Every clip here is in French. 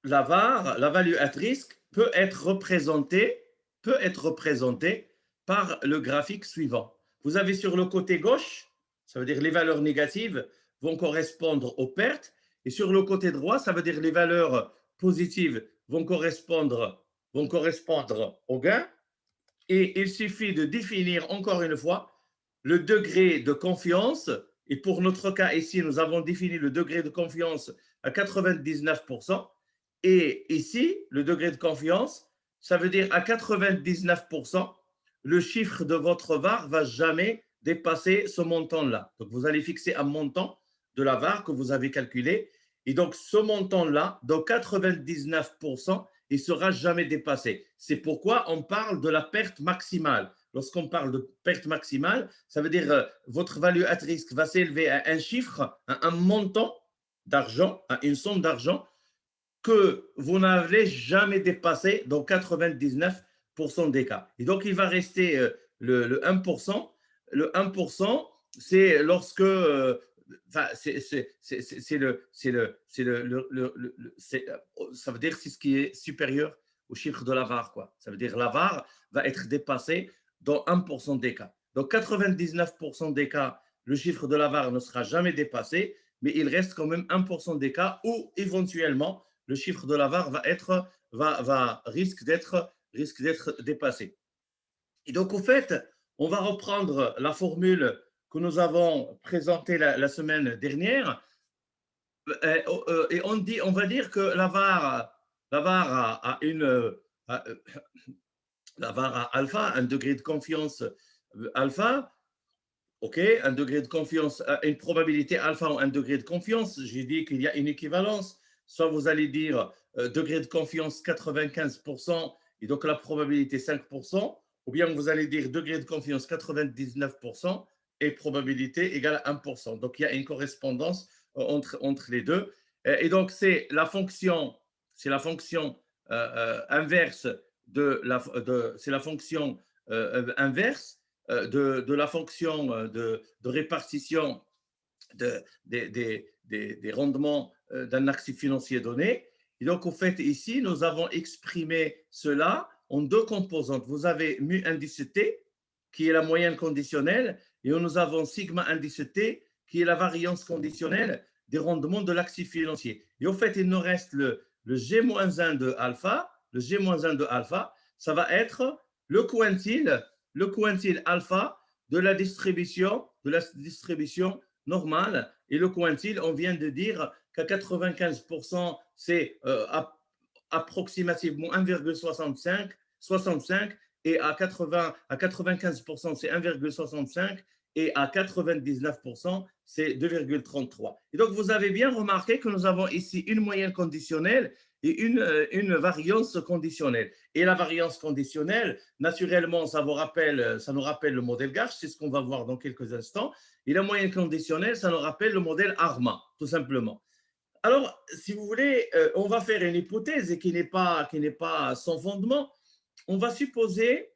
la VAR, la value at risk, peut être représentée par le graphique suivant. Vous avez sur le côté gauche, ça veut dire les valeurs négatives vont correspondre aux pertes, et sur le côté droit, ça veut dire les valeurs positives vont correspondre aux gains. Et il suffit de définir encore une fois le degré de confiance. Et pour notre cas ici, nous avons défini le degré de confiance à 99%. Et ici, le degré de confiance, ça veut dire à 99%, le chiffre de votre VAR va jamais dépasser ce montant-là. Donc, vous allez fixer un montant de la VAR que vous avez calculé. Et donc, ce montant-là, dans 99%, il ne sera jamais dépassé. C'est pourquoi on parle de la perte maximale. Lorsqu'on parle de perte maximale, ça veut dire votre value at risk va s'élever à un chiffre, à un montant d'argent, à une somme d'argent que vous n'avez jamais dépassé dans 99% des cas. Et donc, il va rester le 1%. Le 1%, c'est lorsque enfin, ça veut dire c'est ce qui est supérieur au chiffre de la VAR, quoi. Ça veut dire la VAR va être dépassée dans 1% des cas. Donc 99% des cas, le chiffre de la VAR ne sera jamais dépassé, mais il reste quand même 1% des cas où éventuellement le chiffre de la VAR risque d'être dépassé. Et donc, au fait, on va reprendre la formule que nous avons présentée la semaine dernière. Et on va dire que la VAR a la VAR a alpha, un degré de confiance alpha. OK, un degré de confiance, une probabilité alpha ou un degré de confiance. J'ai dit qu'il y a une équivalence. Soit vous allez dire degré de confiance 95% et donc la probabilité 5%, ou bien vous allez dire degré de confiance 99% et probabilité égale à 1%. Donc il y a une correspondance entre les deux. Et donc c'est la fonction inverse c'est la fonction inverse de la fonction de répartition des rendements d'un actif financier donné. Et donc, au fait, ici, nous avons exprimé cela en deux composantes. Vous avez mu indice T, qui est la moyenne conditionnelle, et nous avons sigma indice T, qui est la variance conditionnelle des rendements de l'actif financier. Et au fait, il nous reste le G-1 de alpha. Le G-1 de alpha, ça va être le quintile alpha de la distribution normale. Et le quintile, on vient de dire qu'à 95%, c'est approximativement 1,65 et à 95%, c'est 1,65 et à 99%, c'est 2,33. Et donc, vous avez bien remarqué que nous avons ici une moyenne conditionnelle et une variance conditionnelle. Et la variance conditionnelle, naturellement, ça nous rappelle le modèle Garch, c'est ce qu'on va voir dans quelques instants. Et la moyenne conditionnelle, ça nous rappelle le modèle ARMA, tout simplement. Alors, si vous voulez, on va faire une hypothèse qui n'est pas sans fondement. On va supposer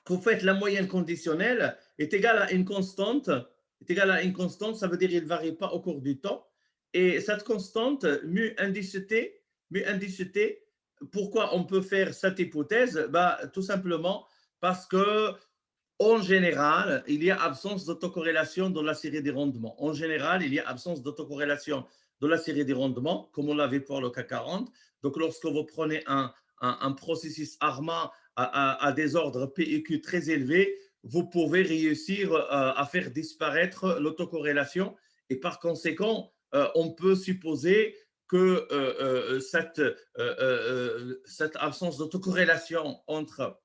qu'en fait, la moyenne conditionnelle est égale à une constante. Ça veut dire qu'elle ne varie pas au cours du temps. Et cette constante, mu indice T, pourquoi on peut faire cette hypothèse? Tout simplement parce que en général, il y a absence d'autocorrélation dans la série des rendements. En général, il y a absence d'autocorrélation dans la série des rendements, comme on l'avait pour le CAC 40. Donc, lorsque vous prenez un processus ARMA à des ordres PEQ très élevés, vous pouvez réussir à faire disparaître l'autocorrélation. Et par conséquent, on peut supposer que cette absence d'autocorrélation entre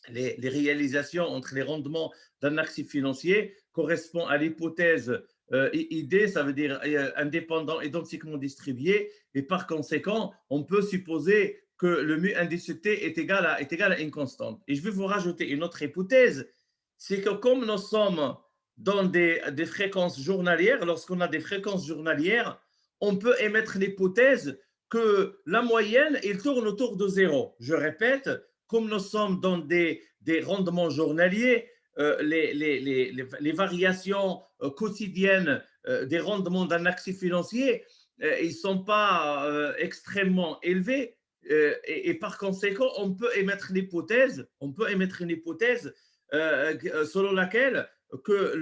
les réalisations entre les rendements d'un actif financier correspond à l'hypothèse ID, ça veut dire indépendant identiquement distribué, et par conséquent, on peut supposer que le mu indice T est égal à une constante. Et je vais vous rajouter une autre hypothèse, c'est que comme nous sommes dans des fréquences journalières, lorsqu'on a des fréquences journalières, on peut émettre l'hypothèse que la moyenne, il tourne autour de zéro. Je répète, comme nous sommes dans des rendements journaliers, les variations quotidiennes des rendements d'un actif financier ils ne sont pas extrêmement élevés. Et par conséquent, on peut émettre une hypothèse selon laquelle que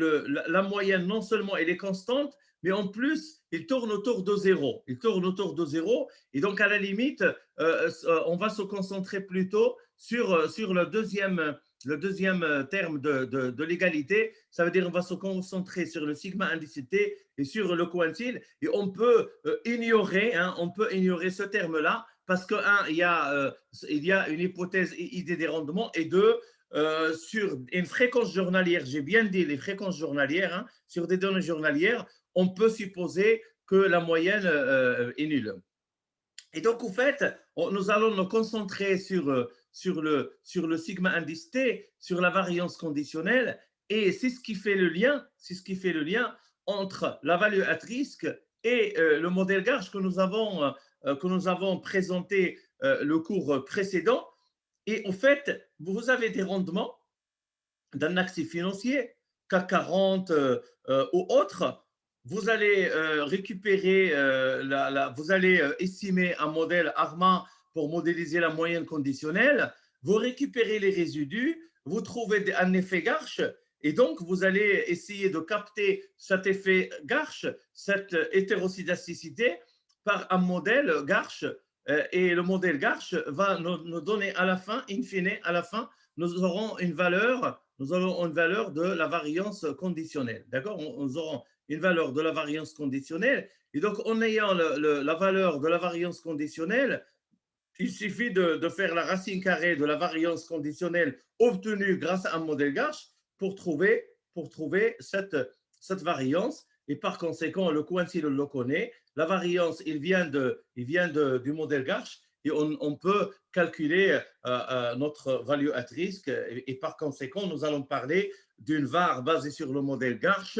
la moyenne, non seulement elle est constante, mais en plus, il tourne autour de zéro. Il tourne autour de zéro. Et donc, à la limite, on va se concentrer plutôt sur le deuxième terme de l'égalité. Ça veut dire qu'on va se concentrer sur le sigma indicité et sur le quantile. Et on peut on peut ignorer ce terme-là parce que, il y a une hypothèse idée des rendements et deux, sur une fréquence journalière, j'ai bien dit les fréquences journalières, sur des données journalières, on peut supposer que la moyenne est nulle. Et donc, en fait, nous allons nous concentrer sur le sigma indice T, sur la variance conditionnelle, et c'est ce qui fait le lien, entre la value at risque et le modèle Garch que nous avons présenté le cours précédent. Et en fait, vous avez des rendements d'un actif financier, CAC 40 ou autre. Vous allez récupérer, vous allez estimer un modèle ARMA pour modéliser la moyenne conditionnelle. Vous récupérez les résidus, vous trouvez un effet Garch, et donc vous allez essayer de capter cet effet Garch, cette hétéroscédasticité, par un modèle Garch. Et le modèle Garch va nous donner à la fin, in fine, à la fin, nous aurons une valeur de la variance conditionnelle. D'accord? Nous aurons une valeur de la variance conditionnelle. Et donc, en ayant la valeur de la variance conditionnelle, il suffit de faire la racine carrée de la variance conditionnelle obtenue grâce à un modèle Garch pour trouver cette variance. Et par conséquent, le quantile, on le connaît. La variance, il vient du modèle Garch. Et on peut calculer notre value at risk. Et par conséquent, nous allons parler d'une var basée sur le modèle Garch.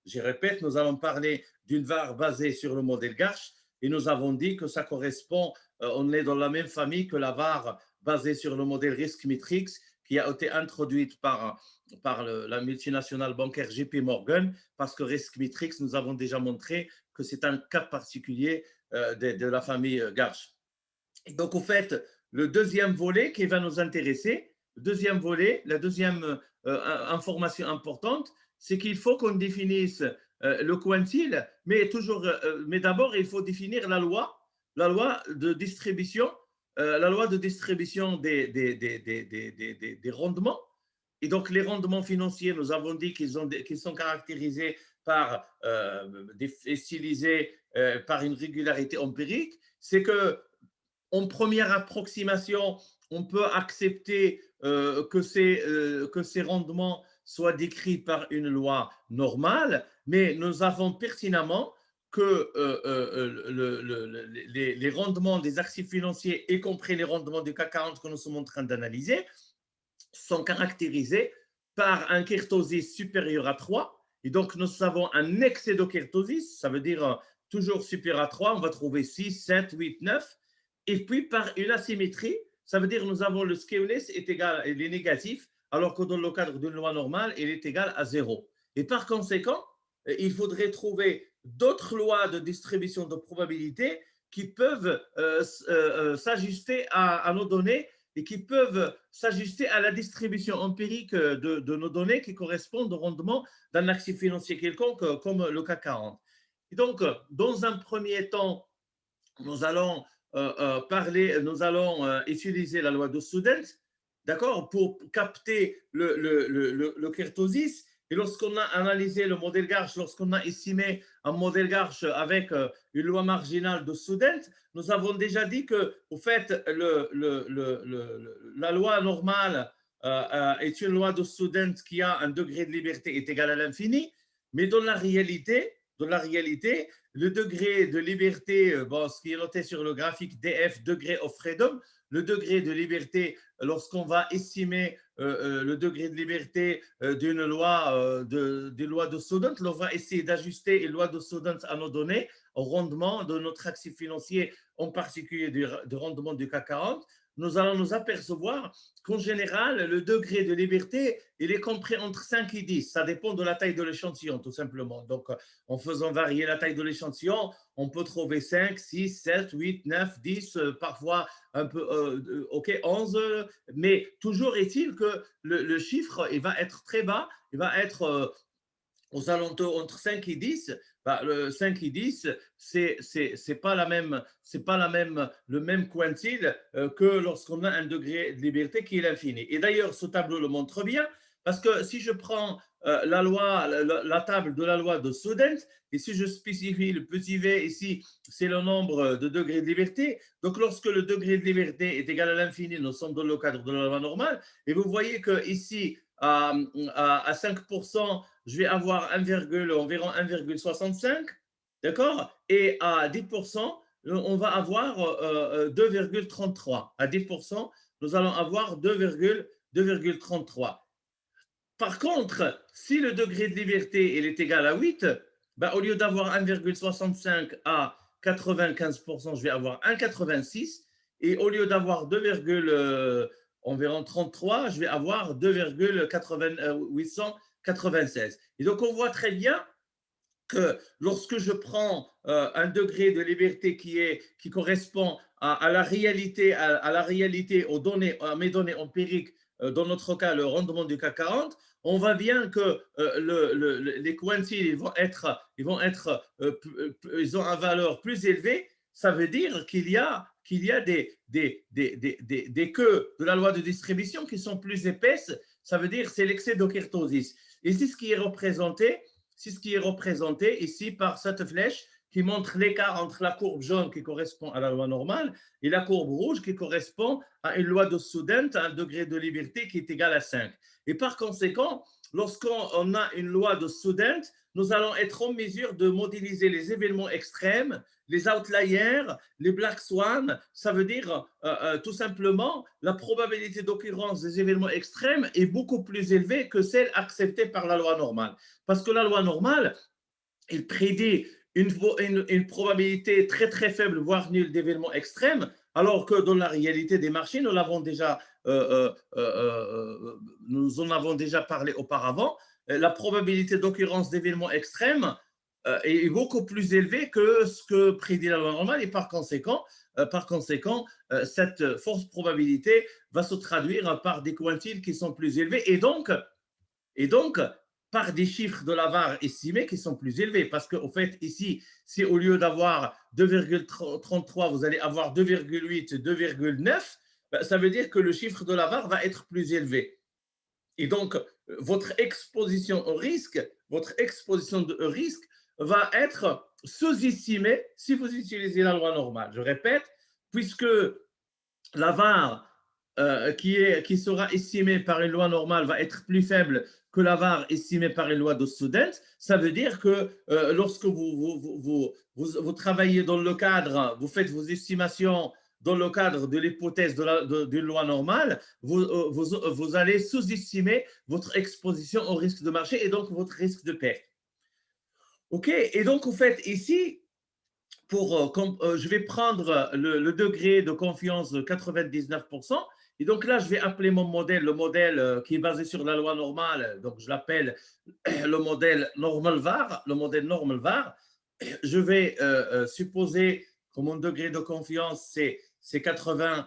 Je répète, nous allons parler d'une var basée sur le modèle Garch. Et nous avons dit que ça correspond, on est dans la même famille que la var basée sur le modèle Risk Matrix qui a été introduite par la multinationale bancaire JP Morgan, parce que Risk Matrix, nous avons déjà montré que c'est un cas particulier de la famille Garch. Et donc, au fait, le deuxième volet qui va nous intéresser, la deuxième information importante, c'est qu'il faut qu'on définisse le quantile, mais d'abord, il faut définir la loi de distribution, des rendements. Et donc, les rendements financiers, nous avons dit qu'ils sont caractérisés par, stylisés par une régularité empirique. C'est que en première approximation, on peut accepter que ces rendements soient décrits par une loi normale, mais nous savons pertinemment que les rendements des actifs financiers, y compris les rendements du CAC 40 que nous sommes en train d'analyser, sont caractérisés par un kurtosis supérieur à 3. Et donc, nous avons un excès de kurtosis, ça veut dire toujours supérieur à 3, on va trouver 6, 7, 8, 9. Et puis, par une asymétrie, ça veut dire que nous avons le skewness est égal, il est négatif, alors que dans le cadre d'une loi normale, il est égal à 0. Et par conséquent, il faudrait trouver d'autres lois de distribution de probabilité qui peuvent s'ajuster à nos données et qui peuvent s'ajuster à la distribution empirique de nos données qui correspondent au rendement d'un actif financier quelconque comme le CAC 40. Et donc, dans un premier temps, nous allons utiliser la loi de Student, d'accord, pour capter le kurtosis. Et lorsqu'on a analysé le modèle Garch, lorsqu'on a estimé un modèle Garch avec une loi marginale de Student, nous avons déjà dit que, au fait, la loi normale est une loi de Student qui a un degré de liberté est égal à l'infini, mais dans la réalité, le degré de liberté, ce qui est noté sur le graphique DF, degré of freedom, le degré de liberté, lorsqu'on va estimer le degré de liberté d'une loi de Student, on va essayer d'ajuster une loi de Student à nos données, au rendement de notre actif financier, en particulier du rendement du CAC 40. nous allons nous apercevoir qu'en général, le degré de liberté, il est compris entre 5 et 10. Ça dépend de la taille de l'échantillon, tout simplement. Donc, en faisant varier la taille de l'échantillon, on peut trouver 5, 6, 7, 8, 9, 10, parfois un peu, OK, 11. Mais toujours est-il que le chiffre, il va être très bas, il va être aux alentours entre 5 et 10, le 5 et 10, c'est pas le même quantile que lorsqu'on a un degré de liberté qui est l'infini. Et d'ailleurs, ce tableau le montre bien, parce que si je prends la table de la loi de Student, et si je spécifie le petit v ici, c'est le nombre de degrés de liberté. Donc, lorsque le degré de liberté est égal à l'infini, nous sommes dans le cadre de la loi normale. Et vous voyez que ici, à 5%, je vais avoir environ 1,65, d'accord? Et à 10%, on va avoir 2,33. À 10%, nous allons avoir 2,33. Par contre, si le degré de liberté est égal à 8, au lieu d'avoir 1,65 à 95%, je vais avoir 1,86. Et au lieu d'avoir 2, environ 33, je vais avoir 2,896. Et donc, on voit très bien que lorsque je prends un degré de liberté qui correspond à la réalité, aux données, à mes données empiriques, dans notre cas, le rendement du CAC 40, on voit bien que les quantiles ils ont une valeur plus élevée. Ça veut dire qu'il y a des queues de la loi de distribution qui sont plus épaisses. Ça veut dire que c'est l'excès de kurtosis. Et c'est ce qui est représenté ici par cette flèche qui montre l'écart entre la courbe jaune qui correspond à la loi normale et la courbe rouge qui correspond à une loi de Student, à un degré de liberté qui est égal à 5. Et par conséquent, lorsqu'on a une loi de Student, nous allons être en mesure de modéliser les événements extrêmes, les outliers, les black swans. Ça veut dire tout simplement la probabilité d'occurrence des événements extrêmes est beaucoup plus élevée que celle acceptée par la loi normale. Parce que la loi normale, elle prédit une probabilité très très faible, voire nulle d'événements extrêmes, alors que dans la réalité des marchés, nous en avons déjà parlé auparavant, la probabilité d'occurrence d'événements extrêmes est beaucoup plus élevée que ce que prédit la loi normale et par conséquent, cette forte probabilité va se traduire par des quantiles qui sont plus élevés et donc par des chiffres de la VAR estimés qui sont plus élevés. Parce qu'au fait, ici, si au lieu d'avoir 2,33, vous allez avoir 2,8, 2,9, ça veut dire que le chiffre de la VAR va être plus élevé. Et donc, votre exposition au risque va être sous-estimée si vous utilisez la loi normale. Je répète, puisque la VAR qui sera estimée par une loi normale va être plus faible que la VAR estimée par une loi de Student, ça veut dire que lorsque vous travaillez dans le cadre, vous faites vos estimations dans le cadre de l'hypothèse d'une loi normale, vous allez sous-estimer votre exposition au risque de marché et donc votre risque de perte. OK? Et donc, en fait, ici, je vais prendre le degré de confiance de 99%. Et donc là, je vais appeler mon modèle, le modèle qui est basé sur la loi normale. Donc, je l'appelle le modèle normal VAR. Je vais supposer que mon degré de confiance, c'est 99%.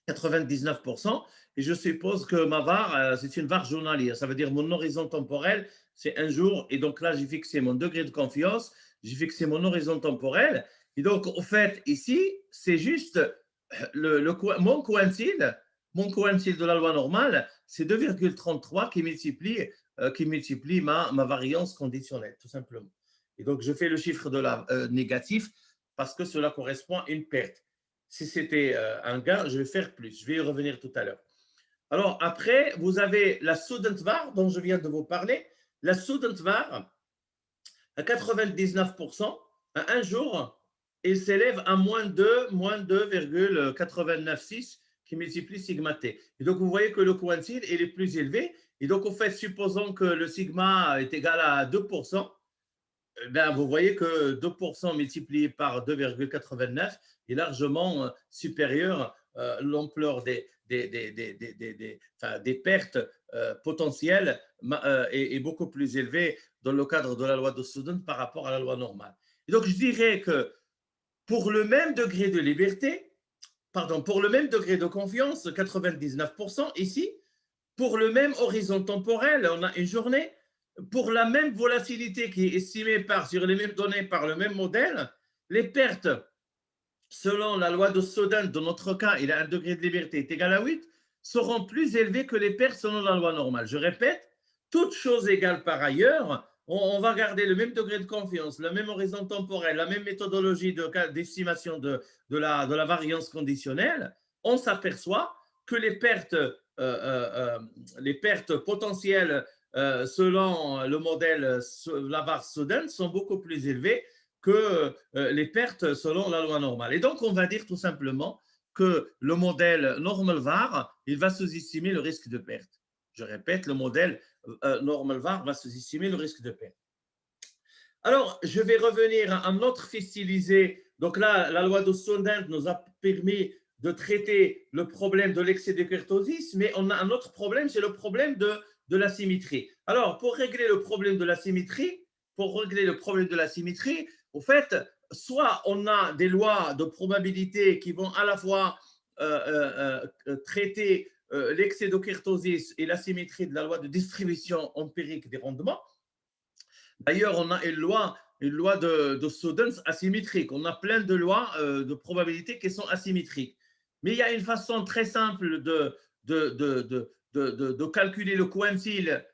99%. Et je suppose que ma VAR, c'est une VAR journalière. Ça veut dire mon horizon temporel, c'est un jour. Et donc là, j'ai fixé mon degré de confiance, j'ai fixé mon horizon temporel. Et donc, au fait, ici, c'est juste mon quantile de la loi normale, c'est 2,33 qui multiplie ma variance conditionnelle, tout simplement. Et donc, je fais le chiffre de la négatif parce que cela correspond à une perte. Si c'était un gain, je vais faire plus. Je vais y revenir tout à l'heure. Alors, après, vous avez la Student VAR dont je viens de vous parler. La Student VAR, à 99%, à un jour, il s'élève à moins 2,896 qui multiplie sigma t. Et donc, vous voyez que le quantile est plus élevé. Et donc, en fait, supposons que le sigma est égal à 2%, ben, vous voyez que 2% multiplié par 2,89 est largement supérieur l'ampleur enfin, des pertes potentielles est beaucoup plus élevée dans le cadre de la loi de Soudan par rapport à la loi normale. Et donc, je dirais que pour le même degré de liberté, pardon, pour le même degré de confiance, 99% ici, pour le même horizon temporel, on a une journée, pour la même volatilité qui est estimée sur les mêmes données par le même modèle, les pertes, selon la loi de Soudan, dans notre cas, il a un degré de liberté est égal à 8, seront plus élevées que les pertes selon la loi normale. Je répète, toutes choses égales par ailleurs, on va garder le même degré de confiance, le même horizon temporel, la même méthodologie d'estimation de la variance conditionnelle, on s'aperçoit que les pertes potentielles selon le modèle Lavar-Soudan sont beaucoup plus élevées que les pertes selon la loi normale. Et donc, on va dire tout simplement que le modèle normal-VAR, il va sous-estimer le risque de perte. Je répète, le modèle normal-VAR va sous-estimer le risque de perte. Alors, je vais revenir à un autre fait stylisé. Donc là, la loi de Soudan nous a permis de traiter le problème de l'excès de kurtosis, mais on a un autre problème, c'est le problème de la symétrie. Alors, pour régler le problème de la symétrie, au fait, soit on a des lois de probabilité qui vont à la fois traiter l'excès de kurtosis et la symétrie de la loi de distribution empirique des rendements. D'ailleurs, on a une loi de Students asymétrique. On a plein de lois de probabilité qui sont asymétriques. Mais il y a une façon très simple de calculer le quantile,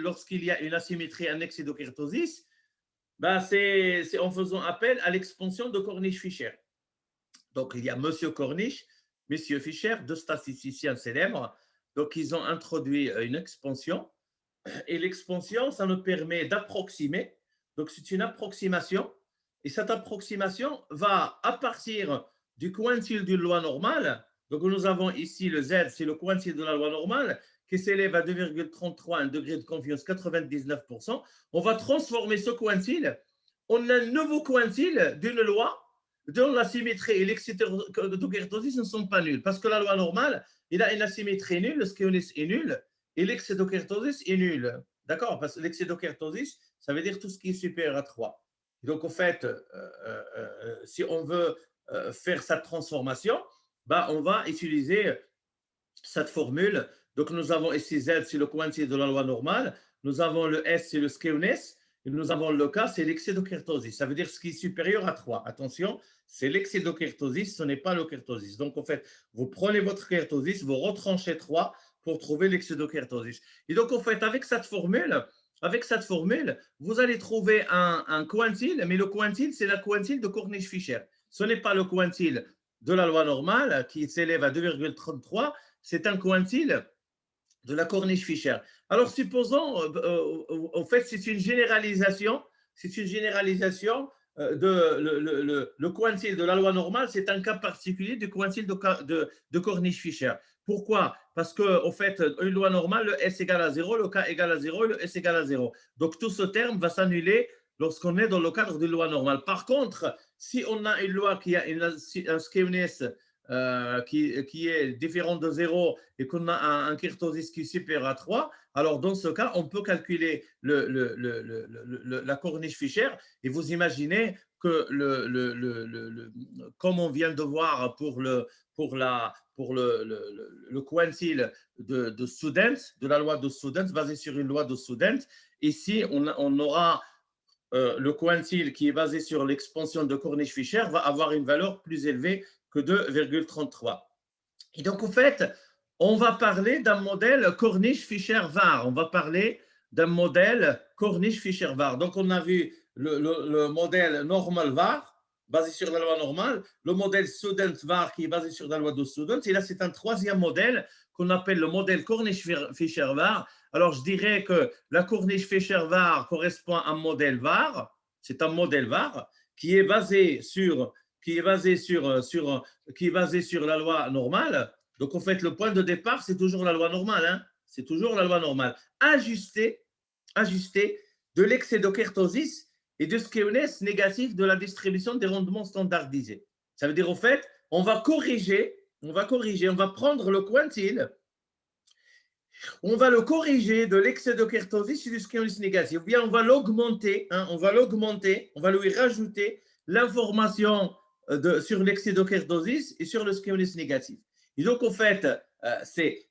lorsqu'il y a une asymétrie, un excès de kurtosis. Ben, c'est en faisant appel à l'expansion de Cornish-Fisher. Donc, il y a Monsieur Cornish, Monsieur Fisher, deux statisticiens célèbres. Donc, ils ont introduit une expansion. Et l'expansion, ça nous permet d'approximer. Donc, c'est une approximation. Et cette approximation va, à partir du quantile d'une loi normale, donc nous avons ici le Z, c'est le quantile de la loi normale, qui s'élève à 2,33, un degré de confiance 99%. On va transformer ce quantile en un nouveau quantile d'une loi dont la symétrie et l'excès de kurtosis ne sont pas nuls. Parce que la loi normale, il a une asymétrie nulle, ce qui est nul, et l'excès de kurtosis est nul. D'accord? Parce que l'excès de kurtosis, ça veut dire tout ce qui est supérieur à 3. Donc, en fait, si on veut faire cette transformation, bah, on va utiliser cette formule. Donc, nous avons ici Z, c'est le quantile de la loi normale. Nous avons le S, c'est le skewness. Et nous avons le K, c'est l'excès de kurtosis. Ça veut dire ce qui est supérieur à 3. Attention, c'est l'excès de kurtosis, ce n'est pas le kurtosis. Donc, en fait, vous prenez votre kurtosis, vous retranchez 3 pour trouver l'excès de kurtosis. Et donc, en fait, avec cette formule, vous allez trouver un quantile, mais le quantile, c'est la quantile de Cornish-Fisher. Ce n'est pas le quantile de la loi normale qui s'élève à 2,33, c'est un quantile de la Cornish-Fisher. Alors, supposons, en fait, c'est une généralisation le quantile de la loi normale, c'est un cas particulier du quantile de Cornish-Fisher. Pourquoi? Parce qu'en fait, une loi normale, le S égale à 0, le K égale à 0 et le S égale à 0. Donc, tout ce terme va s'annuler lorsqu'on est dans le cadre d'une loi normale. Par contre, si on a une loi qui a un skewness qui est différent de 0 et qu'on a un kurtosis qui est supérieur à 3, alors dans ce cas, on peut calculer la Cornish-Fisher et vous imaginez que comme on vient de voir pour le quantile de Students, de la loi de Students, basée sur une loi de Students, ici on aura le quantile qui est basé sur l'expansion de Cornish-Fisher va avoir une valeur plus élevée que 2,33. Et donc, en fait, on va parler d'un modèle Cornish-Fisher-Var. On va parler d'un modèle Cornish-Fisher-Var. Donc, on a vu le modèle normal-Var, basé sur la loi normale, le modèle Student-Var, qui est basé sur la loi de Student. Et là, c'est un troisième modèle qu'on appelle le modèle Cornish-Fisher-Var. Alors, je dirais que la Cornish-Fisher-Var correspond à un modèle Var. C'est un modèle Var qui est basé sur la loi normale. Donc, en fait, le point de départ, c'est toujours la loi normale. Hein, c'est toujours la loi normale. Ajustée de l'excédokertosis et de skewness négatif de la distribution des rendements standardisés. Ça veut dire, au fait, on va corriger, on va prendre le quantile, on va le corriger de l'excédokertosis et du skewness négatif. Ou bien on va l'augmenter, on va lui rajouter l'information sur l'excédokertosis et sur le skewness négatif. Et donc, au fait, c'est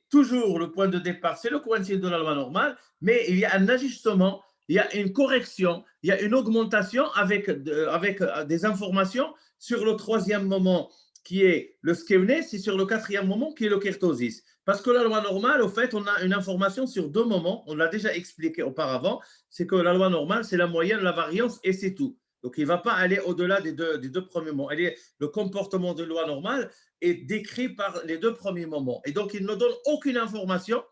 toujours le point de départ, c'est le quantile de la loi normale, mais il y a un ajustement, il y a une correction, il y a une augmentation avec des informations sur le troisième moment qui est le skewness et sur le quatrième moment qui est le kertosis. Parce que la loi normale, au fait, on a une information sur deux moments, on l'a déjà expliqué auparavant, c'est que la loi normale, c'est la moyenne, la variance et c'est tout. Donc, il ne va pas aller au-delà des deux premiers moments. Le comportement de loi normale est décrit par les deux premiers moments. Et donc, il ne donne aucune information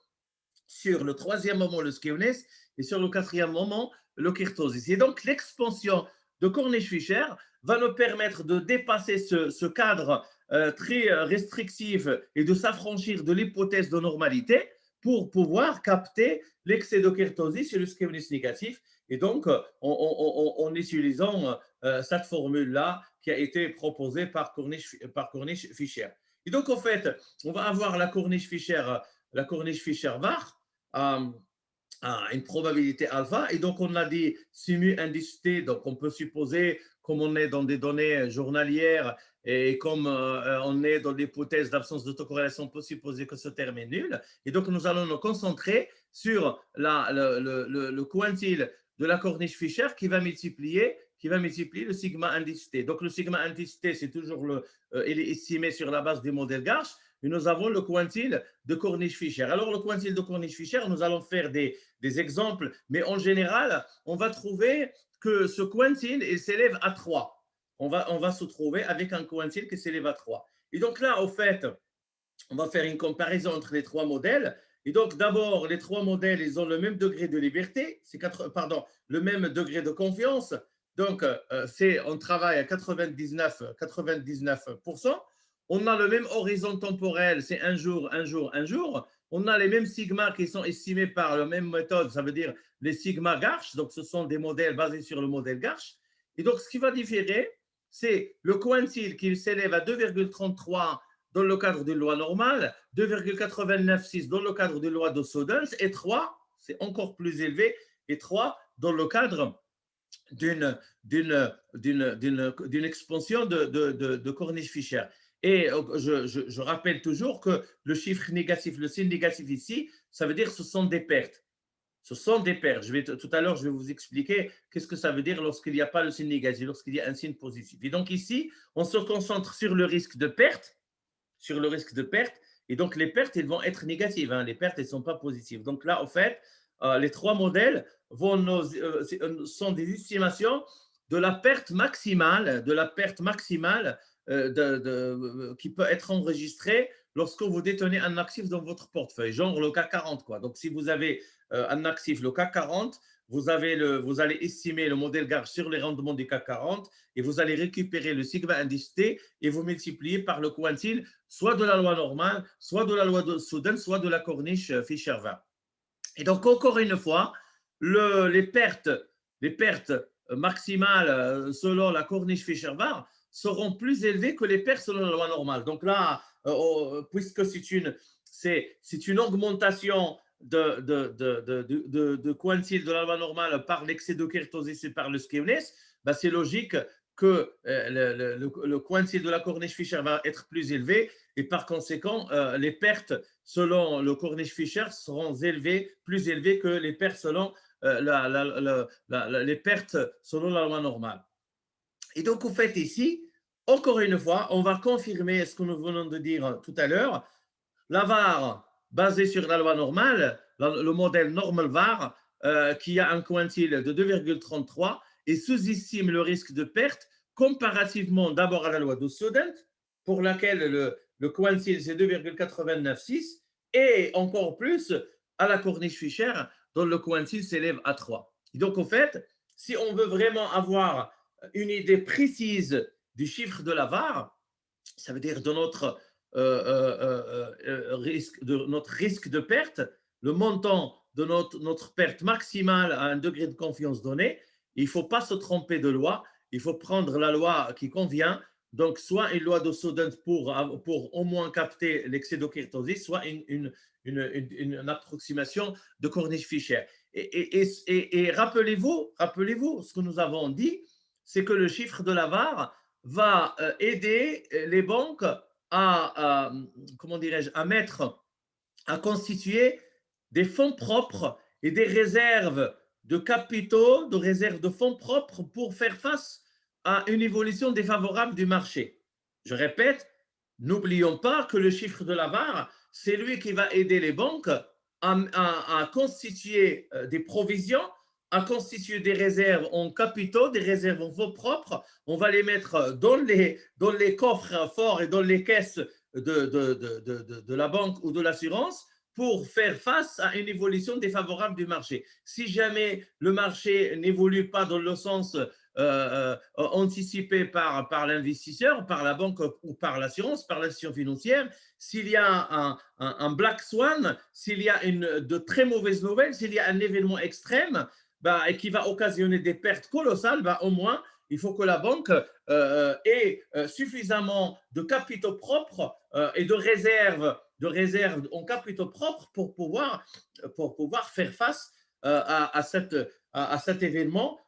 sur le troisième moment, le skewness, et sur le quatrième moment, le kertosis. Et donc, l'expansion de Cornish-Fisher va nous permettre de dépasser ce cadre très restrictif et de s'affranchir de l'hypothèse de normalité pour pouvoir capter l'excédokertosis et le skewness négatif. Et donc, en utilisant cette formule-là qui a été proposée par Cornish-Fisher. Et donc, en fait, on va avoir la Cornish-Fisher-Var à une probabilité alpha. Et donc, on a dit simu indice T. Donc, on peut supposer, comme on est dans des données journalières et comme on est dans l'hypothèse d'absence d'autocorrélation, on peut supposer que ce terme est nul. Et donc, nous allons nous concentrer sur le quantile de la Cornish-Fisher qui va multiplier le sigma indice T. Donc, le sigma indice T, c'est toujours il est estimé sur la base du modèle Garch. Et nous avons le quantile de Cornish-Fisher. Alors, le quantile de Cornish-Fisher, nous allons faire des exemples, mais en général, on va trouver que ce quantile s'élève à 3. On va se trouver avec un quantile qui s'élève à 3. Et donc là, au fait, on va faire une comparaison entre les trois modèles. Et donc, d'abord, les trois modèles, ils ont le même degré de liberté, le même degré de confiance. Donc, on travaille à 99%. On a le même horizon temporel, c'est un jour, un jour, un jour. On a les mêmes sigmas qui sont estimés par la même méthode, ça veut dire les sigma Garch. Donc, ce sont des modèles basés sur le modèle Garch. Et donc, ce qui va différer, c'est le quantile qui s'élève à 2,33 dans le cadre d'une loi normale, 2,896 dans le cadre d'une loi de Sodens et 3, c'est encore plus élevé, et 3 dans le cadre d'une expansion de Cornish-Fisher. Et je rappelle toujours que le chiffre négatif, le signe négatif ici, ça veut dire que ce sont des pertes. Ce sont des pertes. Tout à l'heure, je vais vous expliquer qu'est-ce que ça veut dire lorsqu'il n'y a pas le signe négatif, lorsqu'il y a un signe positif. Et donc ici, on se concentre sur le risque de perte, et donc les pertes, elles vont être négatives. Les pertes, elles ne sont pas positives. Donc là, en fait, les trois modèles sont des estimations de la perte maximale, qui peut être enregistrée lorsque vous détenez un actif dans votre portefeuille, genre le CAC 40. Donc, si vous avez un actif, le CAC 40, vous allez estimer le modèle Garch sur les rendements du CAC 40 et vous allez récupérer le sigma indice T et vous multiplier par le quantile, soit de la loi normale, soit de la loi de Souden, soit de la Cornish-Fisher-Var. Et donc, encore une fois, les pertes maximales selon la Cornish-Fisher-Var seront plus élevées que les pertes selon la loi normale. Donc là, puisque c'est une augmentation de quantile de la loi normale par l'excédokertosis et par le skewness, c'est logique que le quantile de la Cornish-Fisher va être plus élevé et par conséquent, les pertes selon le Cornish-Fisher seront plus élevées que les pertes selon les pertes selon la loi normale. Et donc, au fait, ici, encore une fois, on va confirmer ce que nous venons de dire tout à l'heure. La VAR, basée sur la loi normale, le modèle normal VAR, qui a un quantile de 2,33 et sous-estime le risque de perte comparativement d'abord à la loi de Student, pour laquelle le quantile c'est 2,896 et encore plus à la Cornish-Fisher, dont le quantile s'élève à 3. Et donc, en fait, si on veut vraiment avoir une idée précise du chiffre de la VAR, ça veut dire de notre risque de perte, le montant de notre perte maximale à un degré de confiance donné, il ne faut pas se tromper de loi, il faut prendre la loi qui convient. Donc, soit une loi de Sudens pour au moins capter l'excès de kurtosis, soit une approximation de Cornish-Fischer. Et rappelez-vous, ce que nous avons dit, c'est que le chiffre de la VAR va aider les banques comment dirais-je, à constituer des fonds propres et des réserves de capitaux, de réserves de fonds propres pour faire face à une évolution défavorable du marché. Je répète, n'oublions pas que le chiffre de la VAR, c'est lui qui va aider les banques à constituer des provisions, à constituer des réserves en capitaux, des réserves en fonds propres. On va les mettre dans les coffres forts et dans les caisses de la banque ou de l'assurance pour faire face à une évolution défavorable du marché. Si jamais le marché n'évolue pas dans le sens anticipé par l'investisseur, par la banque ou par l'assurance, par l'institution financière, s'il y a un black swan, s'il y a de très mauvaises nouvelles, s'il y a un événement extrême et qui va occasionner des pertes colossales, au moins, il faut que la banque ait suffisamment de capitaux propres et de réserves en capitaux propres pour pouvoir faire face à cet événement,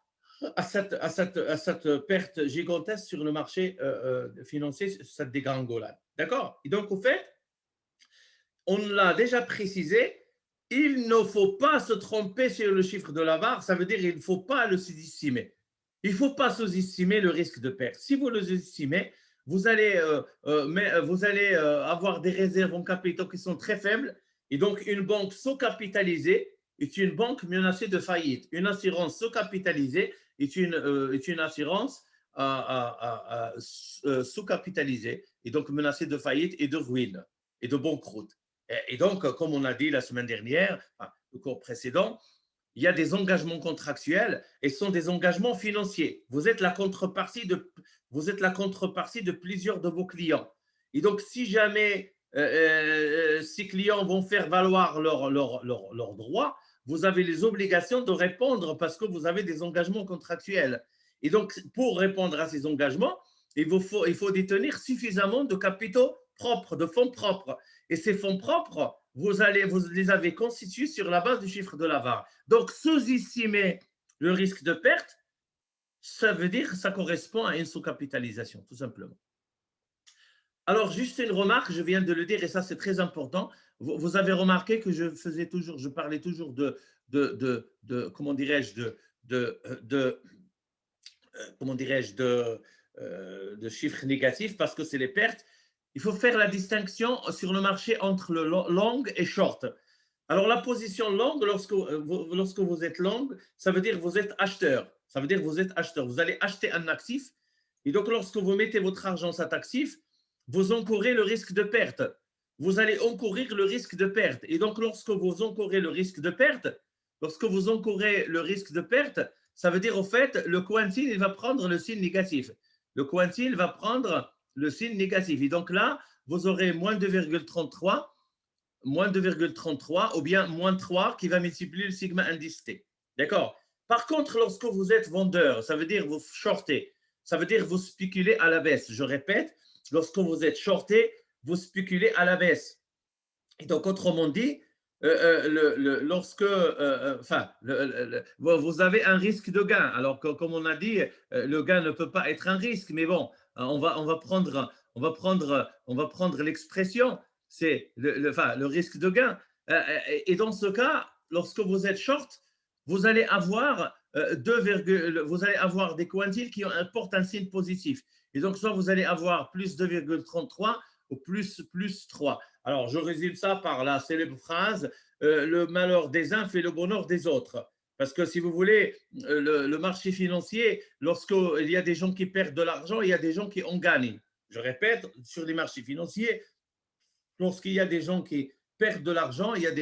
à cette perte gigantesque sur le marché financier, cette dégringolade. D'accord? Et donc, au fait, on l'a déjà précisé, il ne faut pas se tromper sur le chiffre de la VAR, ça veut dire qu'il ne faut pas le sous-estimer. Il ne faut pas sous-estimer le risque de perte. Si vous le sous-estimez, vous allez avoir des réserves en capitaux qui sont très faibles, et donc une banque sous-capitalisée est une banque menacée de faillite. Une assurance sous-capitalisée est une assurance sous-capitalisée et donc menacée de faillite et de ruine et de banqueroute. Et donc, comme on a dit la semaine dernière, le cours précédent, il y a des engagements contractuels et ce sont des engagements financiers. Vous êtes la contrepartie de plusieurs de vos clients. Et donc, si jamais ces clients vont faire valoir leurs droits, vous avez les obligations de répondre parce que vous avez des engagements contractuels. Et donc, pour répondre à ces engagements, il faut détenir suffisamment de capitaux propres, de fonds propres. Et ces fonds propres, vous les avez constitués sur la base du chiffre de la VAR. Donc, sous-estimer le risque de perte, ça veut dire que ça correspond à une sous-capitalisation, tout simplement. Alors, juste une remarque, je viens de le dire, et ça c'est très important. Vous avez remarqué que je parlais toujours comment dirais-je, de chiffres négatifs parce que c'est les pertes. Il faut faire la distinction sur le marché entre le long et short. Alors, la position longue, lorsque vous êtes long, ça veut dire que vous êtes acheteur. Ça veut dire que vous êtes acheteur. Vous allez acheter un actif. Et donc, lorsque vous mettez votre argent dans cet actif, vous encourez le risque de perte. Vous allez encourir le risque de perte. Et donc, lorsque vous encourez le risque de perte, ça veut dire au fait, le quantile, il va prendre le signe négatif. Le quantile va prendre le signe négatif. Et donc là, vous aurez moins 2,33 ou bien moins 3 qui va multiplier le sigma indice T. D'accord? Par contre, lorsque vous êtes vendeur, ça veut dire vous shortez, ça veut dire vous spéculez à la baisse. Je répète, lorsque vous êtes shorté, vous spéculez à la baisse. Et donc, autrement dit, vous avez un risque de gain. Alors, comme on a dit, le gain ne peut pas être un risque, mais bon, on va prendre l'expression, c'est le risque de gain. Et dans ce cas, lorsque vous êtes short, vous allez avoir des quantiles qui apportent un signe positif. Et donc, soit vous allez avoir plus 2,33 ou plus 3. Alors, je résume ça par la célèbre phrase le malheur des uns fait le bonheur des autres. Parce que si vous voulez, le marché financier, lorsqu'il y a des gens qui perdent de l'argent, il y a des gens qui en gagnent. Je répète, sur les marchés financiers, lorsqu'il y a des gens qui perdent de l'argent, il y a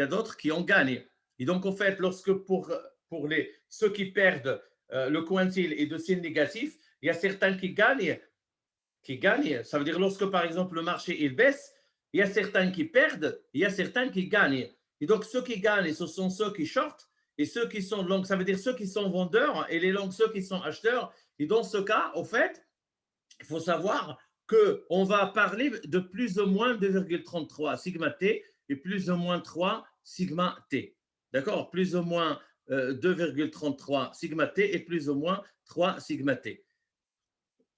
d'autres qui en gagnent. Et donc, en fait, lorsque pour ceux qui perdent le quantile est de signe négatif, il y a certains qui gagnent. Ça veut dire lorsque, par exemple, le marché il baisse, il y a certains qui perdent, il y a certains qui gagnent. Et donc, ceux qui gagnent, ce sont ceux qui shortent et ceux qui sont longs. Ça veut dire ceux qui sont vendeurs et les longs, ceux qui sont acheteurs. Et dans ce cas, au fait, il faut savoir qu'on va parler de plus ou moins 2,33 sigma t et plus ou moins 3 sigma t. D'accord? Plus ou moins 2,33 sigma t et plus ou moins 3 sigma t.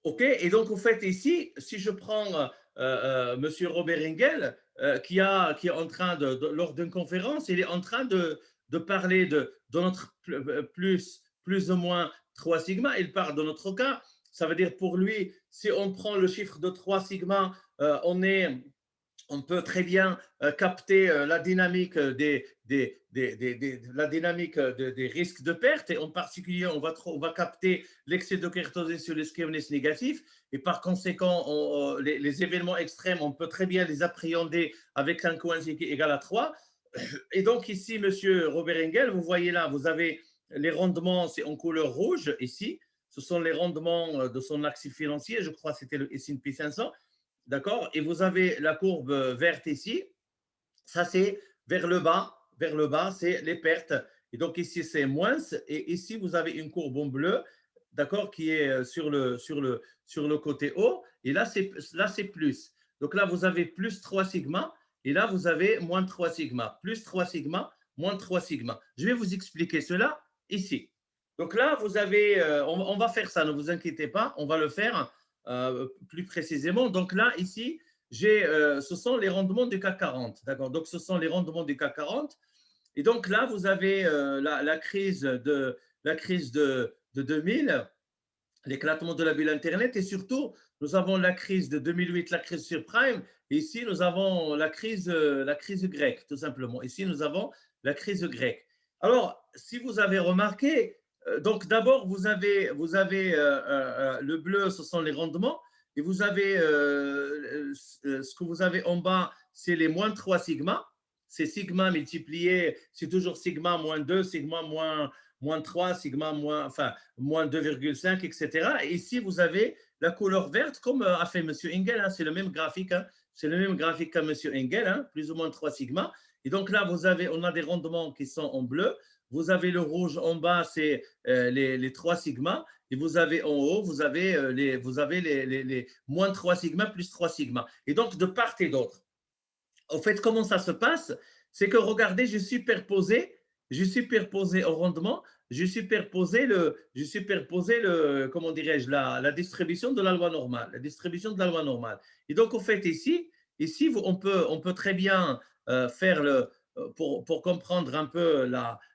OK? Et donc, au fait, ici, si je prends M. Robert Engel, qui est en train lors d'une conférence, il est en train de parler de notre plus ou moins 3 sigma. Il parle de notre cas. Ça veut dire pour lui, si on prend le chiffre de 3 sigma, on peut très bien capter la dynamique la dynamique des risques de perte, et en particulier, on va capter l'excès de kératose sur les skewness négatifs, et par conséquent, les événements extrêmes, on peut très bien les appréhender avec un coefficient qui est égal à 3. Et donc ici, monsieur Robert Engel, vous voyez là, vous avez les rendements, c'est en couleur rouge ici, ce sont les rendements de son actif financier, je crois que c'était le S&P 500. D'accord? Et vous avez la courbe verte ici. Ça, c'est vers le bas, c'est les pertes. Et donc, ici, c'est moins. Et ici, vous avez une courbe en bleu, d'accord, qui est sur le côté haut. Et là, c'est plus. Donc là, vous avez plus 3 sigma. Et là, vous avez moins 3 sigma. Plus 3 sigma, moins 3 sigma. Je vais vous expliquer cela ici. Donc là, vous avez, on va faire ça, ne vous inquiétez pas, on va le faire plus précisément. Donc là, ici, ce sont les rendements du CAC 40. D'accord? Donc, ce sont les rendements du CAC 40. Et donc là, vous avez la crise de 2000, l'éclatement de la bulle Internet, et surtout, nous avons la crise de 2008, la crise subprime. Et ici, nous avons la crise grecque, tout simplement. Ici, nous avons la crise grecque. Alors, si vous avez remarqué, donc d'abord, vous avez le bleu, ce sont les rendements, et vous avez ce que vous avez en bas, c'est les moins 3 sigma. C'est sigma multiplié, c'est toujours sigma moins 2, sigma moins 3, sigma moins 2,5, etc. Et ici, vous avez la couleur verte, comme a fait M. Engel, hein, c'est le même graphique, hein, c'est le même graphique qu'à M. Engel, hein, plus ou moins 3 sigma. Et donc là, on a des rendements qui sont en bleu. Vous avez le rouge en bas, c'est les 3 sigma. Et vous avez en haut, vous avez les moins 3 sigma plus 3 sigma. Et donc, de part et d'autre. En fait, comment ça se passe? C'est que, regardez, je superposé au rendement, je superposé comment dirais-je, la distribution de la loi normale, la distribution de la loi normale. Et donc, au fait, ici on peut très bien faire pour comprendre un peu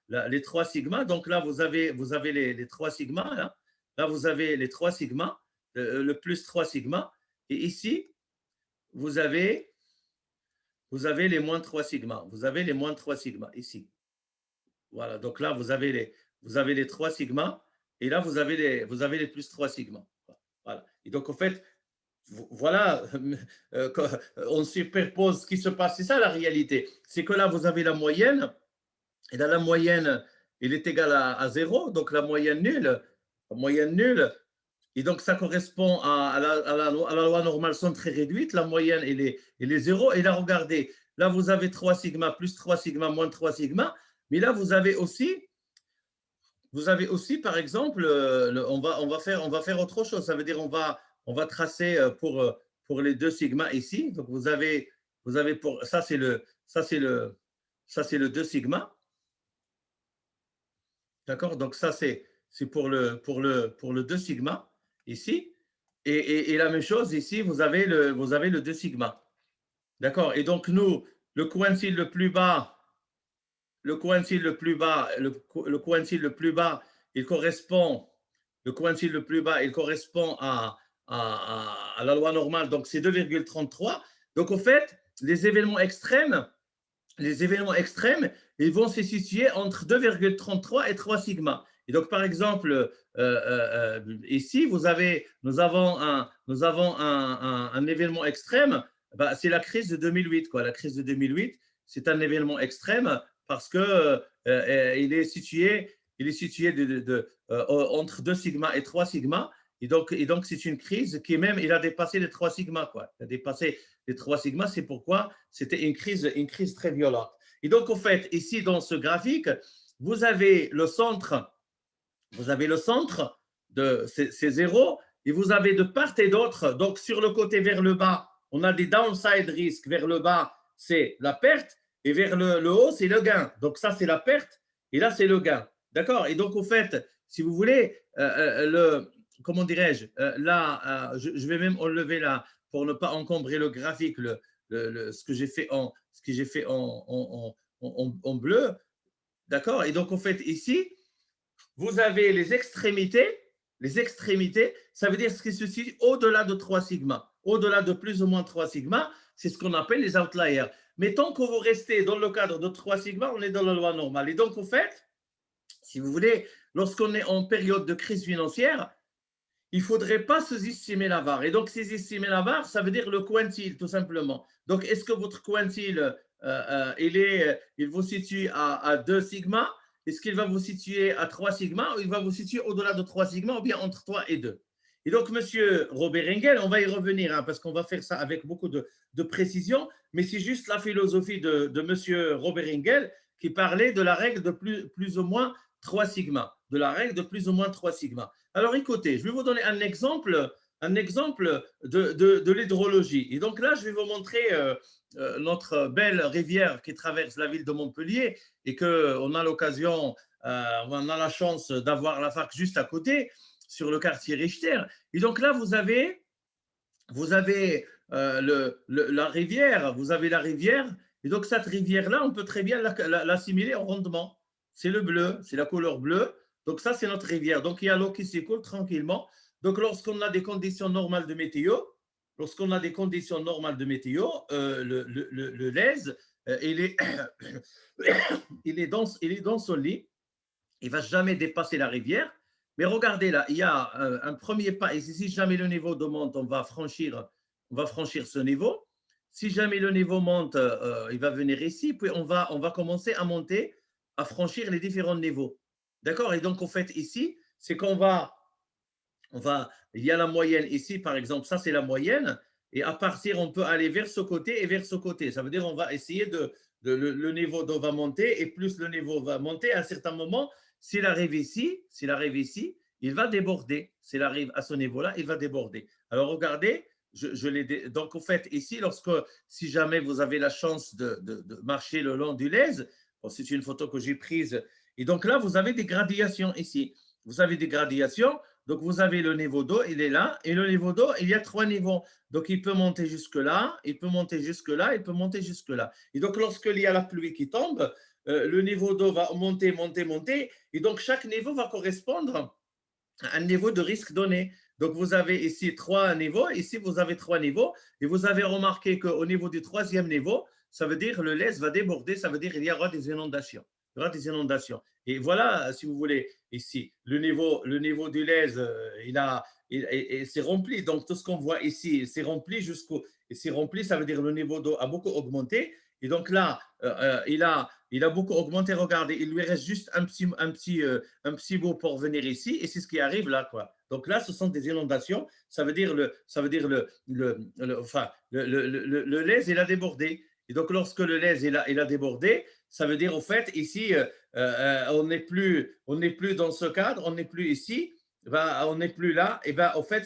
les 3 sigma. Donc là, vous avez les 3 sigma. Là, vous avez les 3 sigma, le plus 3 sigma. Et ici, vous avez les moins 3 sigma. Vous avez les moins 3 sigma ici. Voilà, donc là, vous avez les 3 sigma, et là, vous avez les plus 3 sigma. Voilà. Et donc, en fait, voilà, on superpose ce qui se passe. C'est ça la réalité. C'est que là, vous avez la moyenne, et là, la moyenne, elle est égale à 0, donc la moyenne nulle. La moyenne nulle. Et donc, ça correspond à la loi normale sont très réduite. La moyenne, elle est 0. Et là, regardez, là, vous avez 3 sigma, plus 3 sigma, moins 3 sigma. Mais là, vous avez aussi, par exemple, on va faire autre chose. Ça veut dire on va tracer pour les 2 sigma ici. Donc, vous avez pour ça, c'est le 2 sigma. D'accord? Donc, ça, c'est pour le 2 sigma ici. Et la même chose ici, vous avez le 2 sigma. D'accord? Et donc, nous, le coïncide le plus bas, il correspond, à la loi normale, donc c'est 2,33. Donc, au fait, les événements extrêmes, ils vont se situer entre 2,33 et 3 sigma. Et donc, par exemple, ici, nous avons un événement extrême, bah, c'est la crise de 2008. La crise de 2008, c'est un événement extrême parce qu'il est situé, entre 2 sigma et 3 sigma. Et donc c'est une crise qui même, il a dépassé les 3 sigma. Il a dépassé les 3 sigma, c'est pourquoi c'était une crise très violente. Et donc, au fait, ici, dans ce graphique, vous avez le centre de ces zéros et vous avez de part et d'autre, donc sur le côté vers le bas, on a des downside risks, vers le bas, c'est la perte et vers le haut, c'est le gain. Donc ça, c'est la perte et là, c'est le gain. D'accord? Et donc, au fait, si vous voulez, comment dirais-je, là, je vais même enlever là pour ne pas encombrer le graphique, ce que j'ai fait en bleu. D'accord? Et donc, en fait, ici, vous avez les extrémités. Les extrémités, ça veut dire ce qui se situe au-delà de 3 sigma. Au-delà de plus ou moins 3 sigma, c'est ce qu'on appelle les outliers. Mais tant que vous restez dans le cadre de 3 sigma, on est dans la loi normale. Et donc, en fait, si vous voulez, lorsqu'on est en période de crise financière, il ne faudrait pas sous-estimer la VAR. Et donc, sous-estimer la VAR, ça veut dire le quantile, tout simplement. Donc, est-ce que votre quantile, il vous situe à 2 sigma? Est-ce qu'il va vous situer à 3 sigma ou il va vous situer au-delà de 3 sigma ou bien entre 3 et 2? Et donc, monsieur Robert Engel, on va y revenir parce qu'on va faire ça avec beaucoup de précision, mais c'est juste la philosophie de monsieur Robert Engel qui parlait de la règle de plus ou moins 3 sigma, de la règle de plus ou moins 3 sigma. Alors écoutez, je vais vous donner un exemple de l'hydrologie. Et donc là, je vais vous montrer notre belle rivière qui traverse la ville de Montpellier et qu'on a l'occasion, on a la chance d'avoir la fac juste à côté, sur le quartier Richter. Et donc là, vous avez la rivière, et donc cette rivière-là, on peut très bien l'assimiler au rendement. C'est le bleu, c'est la couleur bleue. Donc ça, c'est notre rivière. Donc il y a l'eau qui s'écoule tranquillement. Donc lorsqu'on a des conditions normales de météo, le lèse, il est dans son lit. Il ne va jamais dépasser la rivière. Mais regardez là, il y a un premier pas. Et si jamais le niveau de monte, on va franchir ce niveau. Si jamais le niveau monte, il va venir ici. Puis on va commencer à monter, à franchir les différents niveaux. D'accord? Et donc, en fait, ici, c'est il y a la moyenne ici, par exemple. Ça, c'est la moyenne. Et à partir, on peut aller vers ce côté et vers ce côté. Ça veut dire on va essayer le niveau d'eau va monter et plus le niveau va monter à un certain moment. S'il arrive ici, il va déborder. S'il arrive à ce niveau-là, il va déborder. Alors, regardez, donc, en fait, ici, si jamais vous avez la chance de marcher le long du Lèze, bon, c'est une photo que j'ai prise. Et donc là, vous avez des gradations ici. Vous avez des gradations. Donc, vous avez le niveau d'eau, il est là. Et le niveau d'eau, il y a 3 niveaux. Donc, il peut monter jusque-là, il peut monter jusque-là, il peut monter jusque-là. Et donc, lorsqu'il y a la pluie qui tombe, le niveau d'eau va monter. Et donc, chaque niveau va correspondre à un niveau de risque donné. Donc, vous avez ici 3 niveaux. Ici, vous avez 3 niveaux. Et vous avez remarqué qu'au niveau du 3e niveau, ça veut dire que le Lèze va déborder. Ça veut dire qu'il y aura des inondations. Et voilà, si vous voulez, ici, le niveau du Lèze, il s'est rempli. Donc, tout ce qu'on voit ici, c'est rempli ça veut dire que le niveau d'eau a beaucoup augmenté. Et donc là, il a beaucoup augmenté. Regardez, il lui reste juste un petit bout pour venir ici. Et c'est ce qui arrive là, quoi. Donc là, ce sont des inondations. Ça veut dire le Lèze, il a débordé. Et donc, lorsque le Lèze, il a débordé, ça veut dire, au fait, ici, on n'est plus dans ce cadre, on n'est plus ici, on n'est plus là. Et bien, au fait,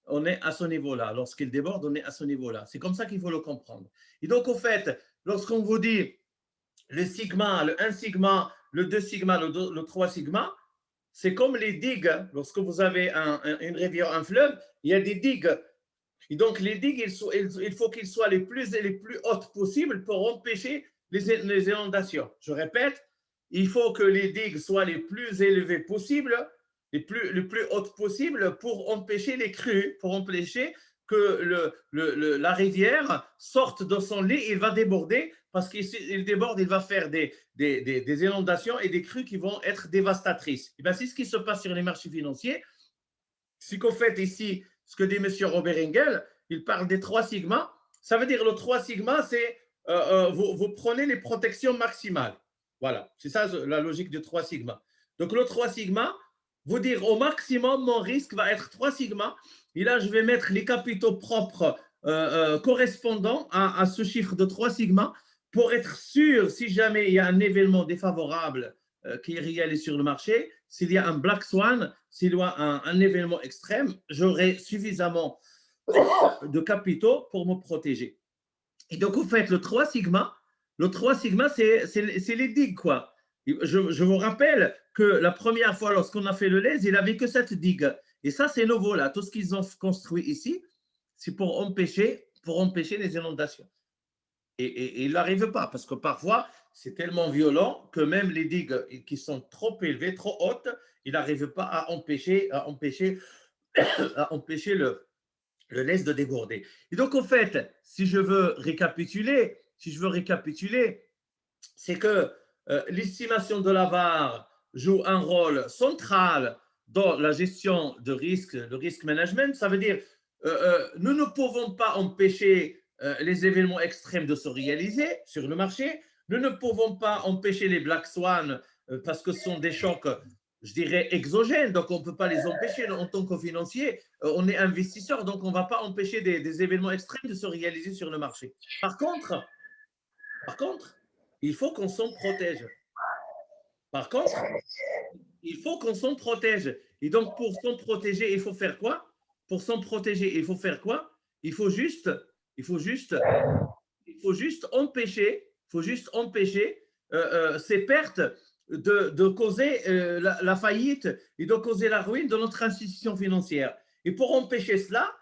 on est à ce niveau-là. Lorsqu'il déborde, on est à ce niveau-là. C'est comme ça qu'il faut le comprendre. Et donc, au fait, lorsqu'on vous dit le sigma, le 1 sigma, le 2 sigma, le 3 sigma, c'est comme les digues. Lorsque vous avez une rivière, un fleuve, il y a des digues. Et donc, les digues, il faut qu'ils soient les plus hautes possibles pour empêcher les inondations. Je répète, il faut que les digues soient les plus élevées possibles, les plus hautes possibles pour empêcher les crues, pour empêcher que la rivière sorte de son lit, il va déborder parce qu'il déborde, il va faire des inondations et des crues qui vont être dévastatrices. Et bien, c'est ce qui se passe sur les marchés financiers. Ce qu'en fait ici, ce que dit M. Robert Engel, il parle des 3 sigma. Ça veut dire le 3 sigma, c'est vous prenez les protections maximales. Voilà, c'est ça la logique du 3 sigma. Donc le 3 sigma, vous dire au maximum, mon risque va être 3 sigma. Et là, je vais mettre les capitaux propres correspondants à ce chiffre de 3 sigma pour être sûr, si jamais il y a un événement défavorable qui est réalisé sur le marché, s'il y a un black swan, s'il y a un événement extrême, j'aurai suffisamment de capitaux pour me protéger. Et donc, vous faites le 3 sigma. Le 3 sigma, c'est les digues, quoi. Je vous rappelle que la première fois, lorsqu'on a fait le lait, il n'avait que cette digue. Et ça, c'est nouveau, là. Tout ce qu'ils ont construit ici, c'est pour empêcher les inondations. Et il n'arrive pas, parce que parfois, c'est tellement violent que même les digues qui sont trop élevées, trop hautes, il n'arrive pas à empêcher le laisse de déborder. Et donc, en fait, si je veux récapituler, c'est que l'estimation de la VaR joue un rôle central dans la gestion de risque, le risk management. Ça veut dire nous ne pouvons pas empêcher les événements extrêmes de se réaliser sur le marché. Nous ne pouvons pas empêcher les black swans parce que ce sont des chocs, je dirais, exogènes. Donc, on ne peut pas les empêcher en tant que financier. On est investisseur, donc on ne va pas empêcher des événements extrêmes de se réaliser sur le marché. Par contre, il faut qu'on s'en protège. Et donc, pour s'en protéger, il faut faire quoi? Pour s'en protéger, il faut faire quoi? Il faut juste empêcher ces pertes de causer la faillite et de causer la ruine de notre institution financière. Et pour empêcher cela,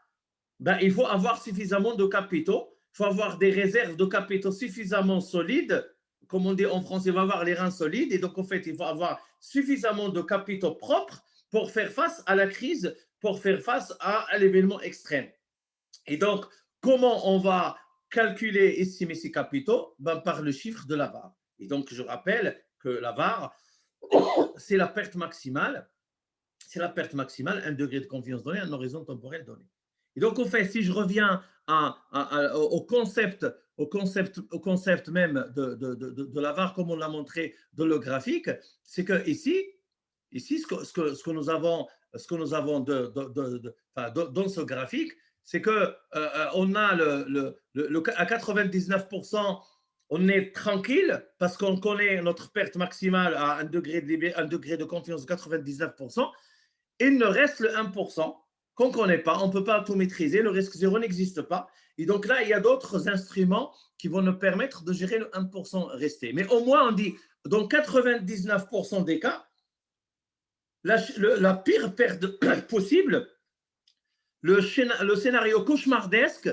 ben, il faut avoir suffisamment de capitaux, il faut avoir des réserves de capitaux suffisamment solides. Comme on dit en français, il va avoir les reins solides. Et donc, en fait, il faut avoir suffisamment de capitaux propres pour faire face à la crise, pour faire face à l'événement extrême. Et donc, comment on va calculer, estimer ces capitaux? Ben, par le chiffre de la VaR. Et donc, je rappelle que la VaR, c'est la perte maximale. C'est la perte maximale, un degré de confiance donné, un horizon temporel donné. Et donc, au fait, si je reviens au concept même de la VaR, comme on l'a montré dans le graphique, c'est que ici ce que nous avons dans ce graphique, c'est que on a à 99%, on est tranquille parce qu'on connaît notre perte maximale à un degré de confiance de 99%. Il ne reste le 1% qu'on ne connaît pas, on ne peut pas tout maîtriser, le risque zéro n'existe pas. Et donc là, il y a d'autres instruments qui vont nous permettre de gérer le 1% resté. Mais au moins, on dit, dans 99% des cas, la pire perte possible, le scénario cauchemardesque,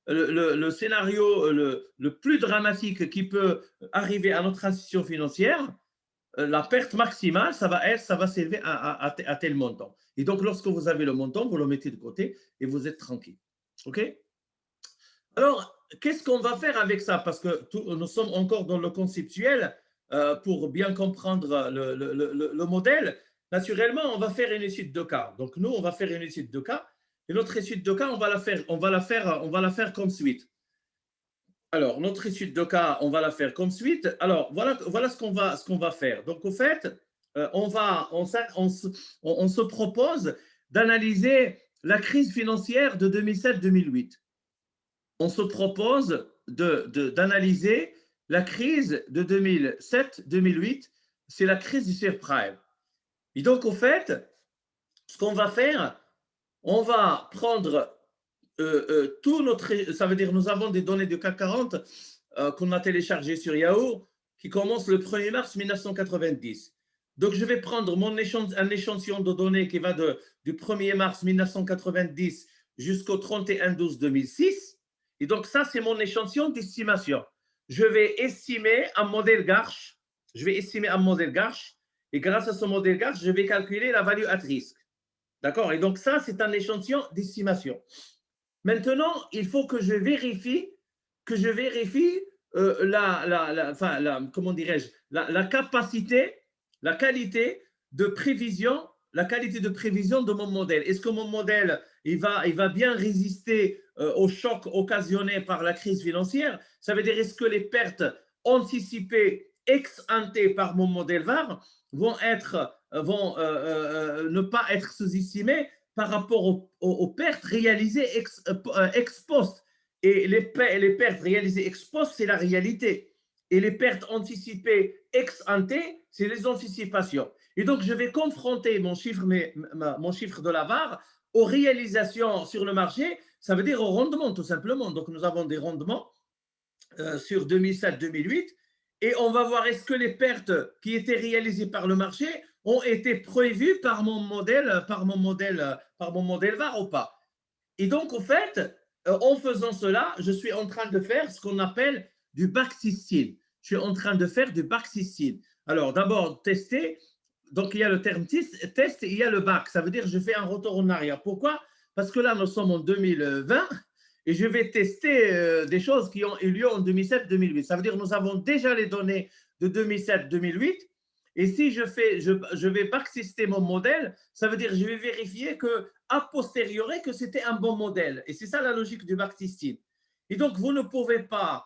le scénario le plus dramatique qui peut arriver à notre institution financière, la perte maximale, ça va s'élever à tel montant. Et donc, lorsque vous avez le montant, vous le mettez de côté et vous êtes tranquille. OK? Alors, qu'est-ce qu'on va faire avec ça? Parce que nous sommes encore dans le conceptuel pour bien comprendre le modèle. Naturellement, on va faire une étude de cas. Donc, nous, on va faire une étude de cas. Et notre étude de cas, on va la faire comme suite. Alors, notre étude de cas, on va la faire comme suite. Alors, voilà ce qu'on va faire. Donc, au fait, on se propose d'analyser la crise financière de 2007-2008. On se propose d'analyser la crise de 2007-2008. C'est la crise du subprime. Et donc, au fait, ce qu'on va faire, on va prendre tout notre. Ça veut dire nous avons des données de CAC 40 qu'on a téléchargées sur Yahoo qui commencent le 1er mars 1990. Donc, je vais prendre un échantillon de données qui va du 1er mars 1990 jusqu'au 31-12-2006. Et donc, ça, c'est mon échantillon d'estimation. Je vais estimer un modèle Garch. Et grâce à ce modèle Garch, je vais calculer la value at risk. D'accord? Et donc, ça, c'est un échantillon d'estimation. Maintenant, il faut que je vérifie comment dirais-je, la capacité, la qualité de prévision de mon modèle. Est-ce que mon modèle il va bien résister au choc occasionné par la crise financière? Ça veut dire, est-ce que les pertes anticipées ex ante par mon modèle VaR vont ne pas être sous-estimées par rapport aux pertes réalisées ex post. Et les pertes réalisées ex post, c'est la réalité. et les pertes anticipées ex ante, c'est les anticipations. Et donc, je vais confronter mon chiffre de la VAR aux réalisations sur le marché, ça veut dire au rendement tout simplement. Donc, nous avons des rendements sur 2007-2008 et on va voir est-ce que les pertes qui étaient réalisées par le marché ont été prévues par mon modèle VAR ou pas. Et donc, en fait, en faisant cela, je suis en train de faire ce qu'on appelle du backtesting. Je suis en train de faire du backtesting. Alors, d'abord, tester. Donc, il y a le terme test et il y a le back. Ça veut dire je fais un retour en arrière. Pourquoi? Parce que là, nous sommes en 2020 et je vais tester des choses qui ont eu lieu en 2007-2008. Ça veut dire nous avons déjà les données de 2007-2008. Et si je vais backtester mon modèle, ça veut dire je vais vérifier que a posteriori que c'était un bon modèle. Et c'est ça la logique du backtesting. Et donc, vous ne pouvez pas,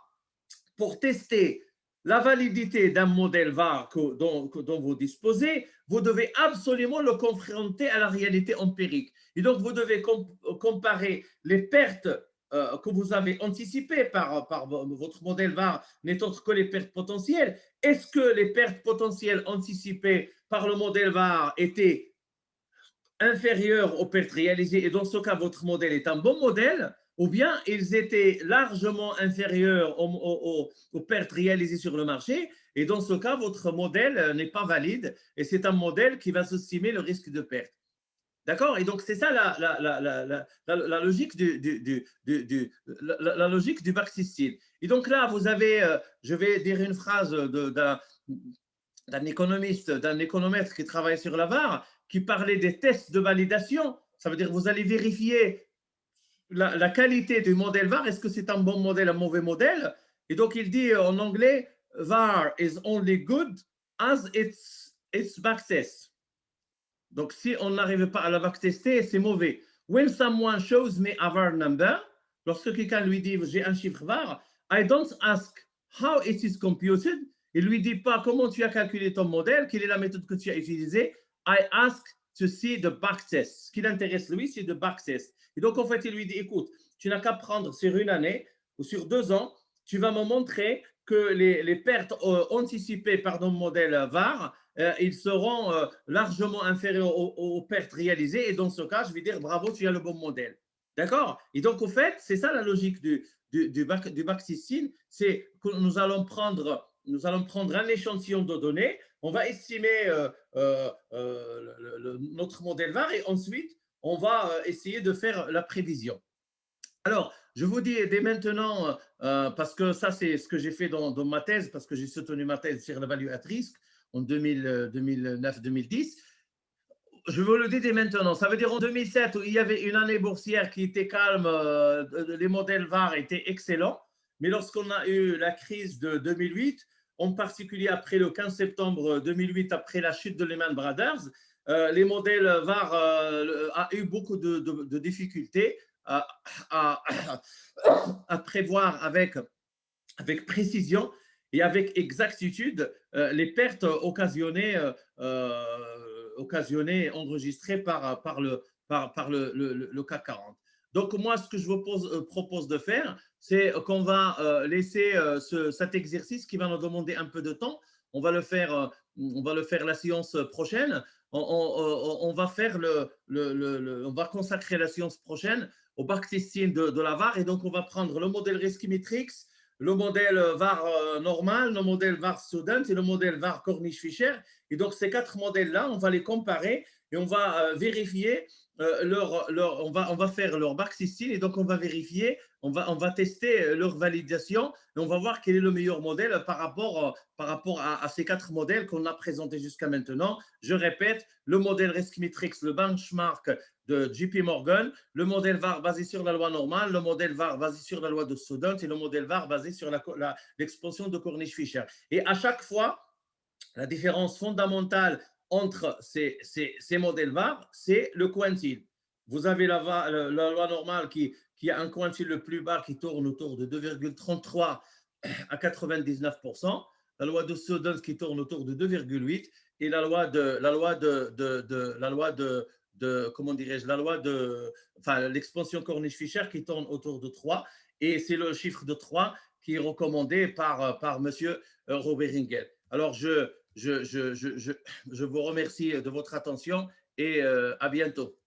pour tester la validité d'un modèle VAR dont vous disposez, vous devez absolument le confronter à la réalité empirique. Et donc, vous devez comparer les pertes que vous avez anticipées par votre modèle VAR, n'est autre que les pertes potentielles. Est-ce que les pertes potentielles anticipées par le modèle VAR étaient inférieures aux pertes réalisées et dans ce cas, votre modèle est un bon modèle, ou bien ils étaient largement inférieurs aux pertes réalisées sur le marché et dans ce cas, votre modèle n'est pas valide et c'est un modèle qui va sous-estimer le risque de perte. D'accord? Et donc, c'est ça la logique la logique du backtesting. Et donc là, vous avez, je vais dire une phrase d'un économiste, d'un économètre qui travaille sur la VAR, qui parlait des tests de validation. Ça veut dire que vous allez vérifier la qualité du modèle VAR. Est-ce que c'est un bon modèle, un mauvais modèle? Et donc, il dit en anglais, VAR is only good as its backtest. Donc, si on n'arrive pas à la backtester, c'est mauvais. When someone shows me a VAR number, lorsque quelqu'un lui dit j'ai un chiffre VAR, I don't ask how it is computed. Il ne lui dit pas comment tu as calculé ton modèle, quelle est la méthode que tu as utilisée. I ask to see the backtest. Ce qui l'intéresse, lui, c'est le backtest. Et donc, en fait, il lui dit, écoute, tu n'as qu'à prendre sur une année ou sur 2 ans, tu vas me montrer que les pertes anticipées par ton modèle VAR, ils seront largement inférieurs aux pertes réalisées. Et dans ce cas, je vais dire, bravo, tu as le bon modèle. D'accord? Et donc, au fait, c'est ça la logique du backtesting, c'est que nous allons prendre un échantillon de données, on va estimer notre modèle VAR et ensuite, on va essayer de faire la prévision. Alors, je vous dis dès maintenant, parce que ça, c'est ce que j'ai fait dans ma thèse, parce que j'ai soutenu ma thèse sur la value at risk en 2009-2010. Je vous le dis dès maintenant. Ça veut dire en 2007, où il y avait une année boursière qui était calme, les modèles VAR étaient excellents. Mais lorsqu'on a eu la crise de 2008, en particulier après le 15 septembre 2008, après la chute de Lehman Brothers, les modèles VAR a eu beaucoup de difficultés à prévoir avec précision et avec exactitude les pertes occasionnées, enregistrées par le CAC 40. Donc, moi, ce que je vous propose de faire, c'est qu'on va laisser cet exercice qui va nous demander un peu de temps. On va le faire la séance prochaine. On va faire on va consacrer la séance prochaine au backtesting de la VAR. Et donc, on va prendre le modèle Riskimetrix, le modèle VAR normal, le modèle VAR Student et le modèle VAR Cornish-Fisher. Et donc, ces 4 modèles-là, on va les comparer et on va vérifier on va faire leur backtesting et donc on va vérifier, on va tester leur validation et on va voir quel est le meilleur modèle par rapport à ces 4 modèles qu'on a présentés jusqu'à maintenant. Je répète, le modèle Riskimetrix, le benchmark de JP Morgan, le modèle VAR basé sur la loi normale, le modèle VAR basé sur la loi de Student et le modèle VAR basé sur l'expansion de Cornish-Fisher. Et à chaque fois, la différence fondamentale entre ces modèles VAR, c'est le quantile. Vous avez la loi normale qui a un quantile le plus bas qui tourne autour de 2,33 à 99%, la loi de Student qui tourne autour de 2,8 et la loi de comment dirais-je, l'expansion Cornish-Fisher qui tourne autour de 3. et c'est le chiffre de 3 qui est recommandé par Monsieur Robert Ringel. Alors, je vous remercie de votre attention et à bientôt.